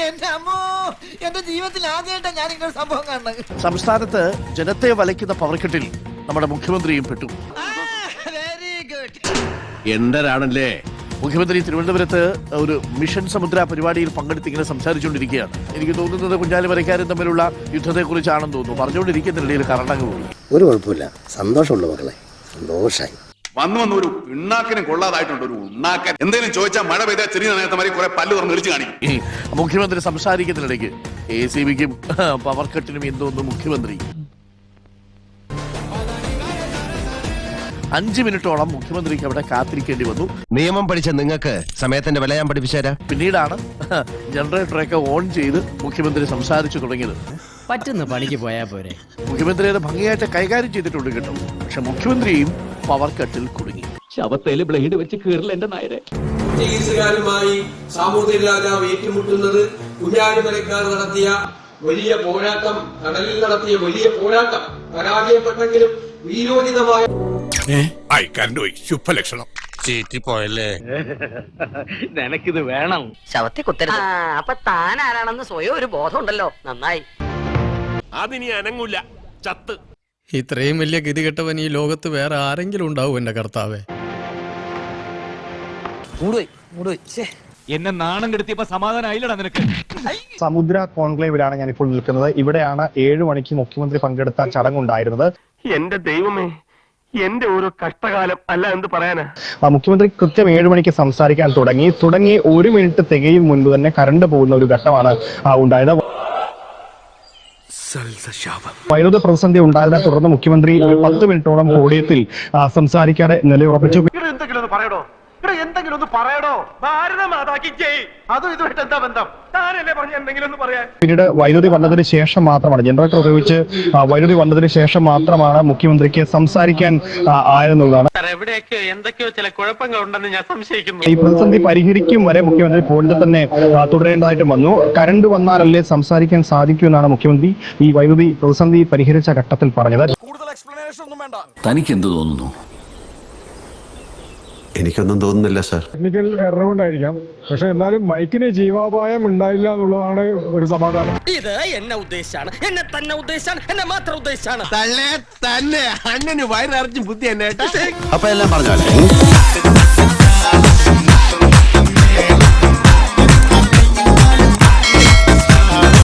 എന്റെ അമ്മോ, എന്റെ ജീവിതത്തിൽ ആദ്യമായിട്ടാണ് ഞാൻ ഇങ്ങനെ സംഭവം കാണുന്നത്. സംസ്ഥാനത്ത് ജനത്തെ വലയ്ക്കുന്ന പവർക്കെട്ടിൽ നമ്മുടെ മുഖ്യമന്ത്രിയും പെട്ടു. Very good. എന്തരാണല്ലേ മുഖ്യമന്ത്രി തിരുവനന്തപുരത്ത് ഒരു മിഷൻ സമുദ്ര പരിപാടിയിൽ പങ്കെടുത്ത് ഇങ്ങനെ സംസാരിച്ചുകൊണ്ടിരിക്കുകയാണ്. എനിക്ക് തോന്നുന്നത് കുഞ്ഞാലി വരയ്ക്കാരും തമ്മിലുള്ള യുദ്ധത്തെക്കുറിച്ചാണെന്ന് തോന്നുന്നു. പറഞ്ഞുകൊണ്ടിരിക്കുന്നതിനിടയിൽ കറണ്ടങ്ങ് പോയി. ഒരു കുഴപ്പമില്ല, സന്തോഷമുള്ള മക്കളെ, സന്തോഷായി. വന്നു ഒരു ഉണ്ണാക്കിനും കൊള്ളാതായിട്ടുണ്ട്. ഒരു ഉണ്ണാക്കൻ എന്തെങ്കിലും ചോദിച്ചാൽ മഴ പെയ്താൽ ചെറിയ നേരത്തെ മാതിരി കുറെ പല്ല് തുറന്ന് വിളിച്ചു കാണിക്കും. മുഖ്യമന്ത്രി സംസാരിക്കുന്നതിനിടയ്ക്ക് ACBക്കും പവർ കട്ടിനും എന്തോന്നു മുഖ്യമന്ത്രി 5 മിനിറ്റോളം മുഖ്യമന്ത്രിക്ക് അവിടെ കാത്തിരിക്കേണ്ടി വന്നു. നിയമം പഠിച്ച നിങ്ങൾക്ക് സമയത്തിന്റെ വില ഞാൻ പഠിപ്പിച്ചുതരാം. പിന്നീടാണ് ജനറേറ്ററൊക്കെ ഓൺ ചെയ്ത് മുഖ്യമന്ത്രി സംസാരിച്ചു തുടങ്ങിയത്. പറ്റുന്ന പണിക്ക് പോയാ പോരെ. മുഖ്യമന്ത്രി അത് ഭംഗിയായിട്ട് കൈകാര്യം ചെയ്തിട്ടുണ്ട് കേട്ടോ. പക്ഷെ മുഖ്യമന്ത്രിയും പവർ കട്ടിൽ കുടുങ്ങി. ശവത്തേല് ബ്ലേഡ് വെച്ച് കീറില്ല എന്റെ നായരെ. പോർച്ചുഗീസുകാരുമായി സാമൂതിരി രാജാവ് ഏറ്റുമുട്ടുന്നത് കുഞ്ഞാലിമരക്കാർ നടത്തിയ വലിയ പോരാട്ടം, കടലിൽ നടത്തിയ വലിയ പോരാട്ടം പരാജയപ്പെട്ടെങ്കിലും വീരോചിതമായ ശുഭലക്ഷണം പോയല്ലേ. നിനക്കിത് വേണം. ശവത്തെ കുത്തരുത്. അപ്പൊ താൻ ആരാണെന്ന് സ്വയം ഒരു ബോധം ഉണ്ടല്ലോ. നന്നായി. അതിനി അനങ്ങൂല, ചത്ത്. ഇത്രയും വലിയ ഗതികെട്ടവൻ ഈ ലോകത്ത് വേറെ ആരെങ്കിലും ഉണ്ടാവും എന്റെ കർത്താവേ. എന്നെ നാണം കെടുത്തിയപ്പോ സമാധാനമായില്ലടാ നിനക്ക്. സമുദ്ര കോൺക്ലേവിലാണ് ഞാൻ ഇപ്പോൾ നിൽക്കുന്നത്. ഇവിടെയാണ് 7 മണിക്ക് മുഖ്യമന്ത്രി പങ്കെടുത്ത ചടങ്ങുണ്ടായിരുന്നത്. എന്റെ ദൈവമേ, എന്റെ ഓരോ കഷ്ടകാലം അല്ല എന്ത് പറയാനാ. മുഖ്യമന്ത്രി കൃത്യം 7 മണിക്ക് സംസാരിക്കാൻ തുടങ്ങി 1 മിനിറ്റ് തികയും മുൻപ് തന്നെ കറണ്ട് പോകുന്ന ഒരു ഘട്ടമാണ് ഉണ്ടായത്. വൈദ്യുത പ്രതിസന്ധി ഉണ്ടായതിനെ തുടർന്ന് മുഖ്യമന്ത്രി 10 മിനിറ്റോളം പോഡിയത്തിൽ സംസാരിക്കാതെ നിലയുറപ്പിച്ചു. എന്തെങ്കിലും ഒന്ന് പറയടോ. ഭാരതമാതാക്കി ജയ്. അതും ഇതുമായിട്ട് എന്താ ബന്ധം? താനല്ലേ പറഞ്ഞ എന്തെങ്കിലും ഒന്ന് പറയാൻ. പിന്നീട് വൈദ്യുതി വന്നതിന് ശേഷം മാത്രമാണ്, ജനറേറ്റർ ഉപയോഗിച്ച് വൈദ്യുതി വന്നതിന് ശേഷം മാത്രമാണ് മുഖ്യമന്ത്രിക്ക് സംസാരിക്കാൻ ആയെന്നുള്ളതാണ്. എവിടെയൊക്കെ എന്തൊക്കെയോ ചില കുഴപ്പങ്ങൾ ഉണ്ടെന്ന് ഞാൻ സംശയിക്കുന്നു. ഈ പ്രതിസന്ധി പരിഹരിക്കും വരെ മുഖ്യമന്ത്രി പോഡിയത്തിൽ തന്നെ തുടരേണ്ടതായിട്ട് വന്നു. കറണ്ട് വന്നാലല്ലേ സംസാരിക്കാൻ സാധിക്കൂ എന്നാണ് മുഖ്യമന്ത്രി ഈ വൈദ്യുതി പ്രതിസന്ധി പരിഹരിച്ച ഘട്ടത്തിൽ പറഞ്ഞത്. കൂടുതൽ എക്സ്പ്ലനേഷൻ ഒന്നും വേണ്ട. തനിക്ക് എന്ത് തോന്നുന്നു? എനിക്കൊന്നും തോന്നുന്നില്ല സാർ. ടെക്നിക്കൽ എറർ കൊണ്ടായിരിക്കാം, പക്ഷെ എന്നാലും മൈക്കിന് ജീവാപായം ഉണ്ടായില്ല എന്നുള്ളതാണ് ഒരു സമാധാനം. ഇത് എന്നെ ഉദ്ദേശാണ്, എന്നെ തന്നെ ഉദ്ദേശാണ്, എന്നെ മാത്രം ഉദ്ദേശാണ്. തന്നെ അണ്ണന് വയറിറച്ചും ബുദ്ധി എന്നെ. അപ്പൊ എല്ലാം പറഞ്ഞാലേ